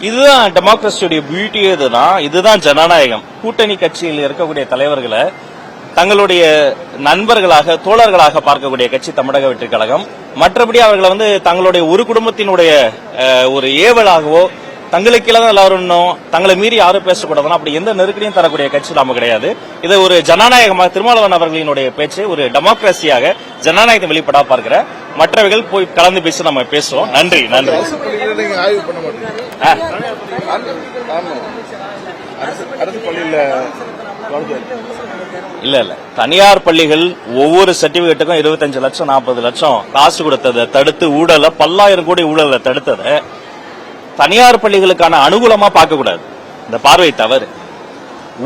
இதுதான் டெமோக்ரஸியுடைய பியூட்டியே. இதுதான் ஜனநாயகம். கூட்டணி கட்சியில் இருக்கக்கூடிய தலைவர்களை தங்களுடைய நண்பர்களாக தோழர்களாக பார்க்கக்கூடிய கட்சி தமிழக வெற்றிக் கழகம். மற்றபடி அவர்களை தங்களுடைய ஒரு குடும்பத்தினுடைய ஒரு ஏவலாகவோ தங்களுக்கு தான் எல்லாரும் தங்களை மீறி யாரும் பேசக்கூடாதுன்னா அப்படி எந்த நெருக்கடியும் தரக்கூடிய கட்சி நாம கிடையாது. இதை ஒரு ஜனநாயகமாக திருமாவளவன் அவர்களினுடைய பேச்சை ஒரு டெமோக்ரஸியாக ஜனநாயகத்தை வெளிப்படா பார்க்கிற மற்றவர்கள் போய் கலந்து பேசி நம்ம பேசுவோம். நன்றி நன்றி. இல்ல இல்ல, தனியார் பள்ளிகள் ஒவ்வொரு சர்டிபிகேட்டுக்கும் 25 லட்சம் 40 லட்சம் காசு கொடுத்ததை தடுத்து ஊழல 10,000 கோடி ஊழலை தடுத்ததை தனியார் பள்ளிகளுக்கான அனுகூலமா பார்க்க கூடாது. இந்த பார்வை தவறு.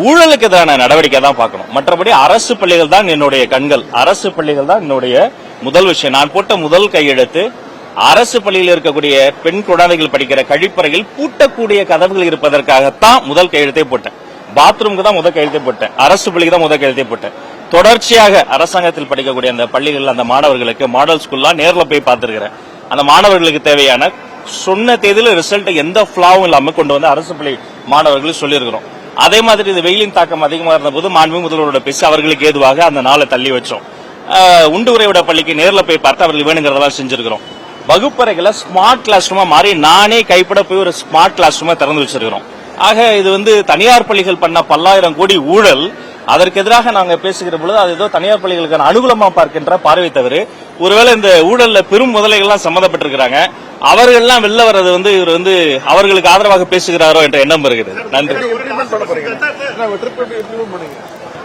ஊழலுக்கு எதிரான நடவடிக்கை தான் பார்க்கணும். மற்றபடி அரசு பள்ளிகள் தான் என்னுடைய கண்கள். அரசு பள்ளிகள் தான் என்னுடைய முதல் விஷயம். நான் போட்ட முதல் கையெழுத்து அரசு பள்ளியில் இருக்கக்கூடிய பெண் குழந்தைகள் படிக்கிற கழிப்பறையில் பூட்டக்கூடிய கதவுகள் இருப்பதற்காகத்தான் முதல் கையெழுத்தை போட்டேன். பாத்ரூமுக்கு தான் முதல் கையெழுத்தை போட்டேன். அரசு பள்ளிக்கு தான் முதல் கையெழுத்தை போட்டேன். தொடர்ச்சியாக அரசாங்கத்தில் படிக்கக்கூடிய அந்த பள்ளிகள் அந்த மாணவர்களுக்கு மாடல் ஸ்கூல்லாம் நேரில் போய் பார்த்திருக்கிறேன். அந்த மாணவர்களுக்கு தேவையான சொன்ன தேதியில ரிசல்ட் எந்த பிளாவும் இல்லாம கொண்டு வந்து அரசு பள்ளி மாணவர்கள் சொல்லியிருக்கிறோம். அதே மாதிரி இந்த வெயிலின் தாக்கம் அதிகமாக இருந்த போது மாண்புமிகு முதல்வரோட பேசி அவர்களுக்கு ஏதுவாக அந்த நாளை தள்ளி வச்சோம். உண்டு உறைவிட பள்ளிக்கு நேரில் போய் பார்த்து அவர்கள் வேணுங்கிறதெல்லாம் செஞ்சிருக்கிறோம். வகுப்பறைகளை ஸ்மார்ட் கிளாஸ் ரூமா மாறி நானே கைப்பட போய் ஒரு ஸ்மார்ட் கிளாஸ் ரூமா திறந்து வச்சிருக்கிறோம். ஆக இது தனியார் பள்ளிகள் பண்ண 10,000 கோடி ஊழல். அதற்கு எதிராக நாங்க பேசுகிற பொழுது அது ஏதோ தனியார் பள்ளிகளுக்கான அனுகூலமா பார்க்கின்ற பார்வை தவிர ஒருவேளை இந்த ஊழல்ல பெரும் முதலைகள்லாம் சம்பந்தப்பட்டிருக்கிறாங்க. அவர்கள்லாம் வெளில வர்றது இவர் அவர்களுக்கு ஆதரவாக பேசுகிறாரோ என்ற எண்ணம் வருகிறது. நன்றி.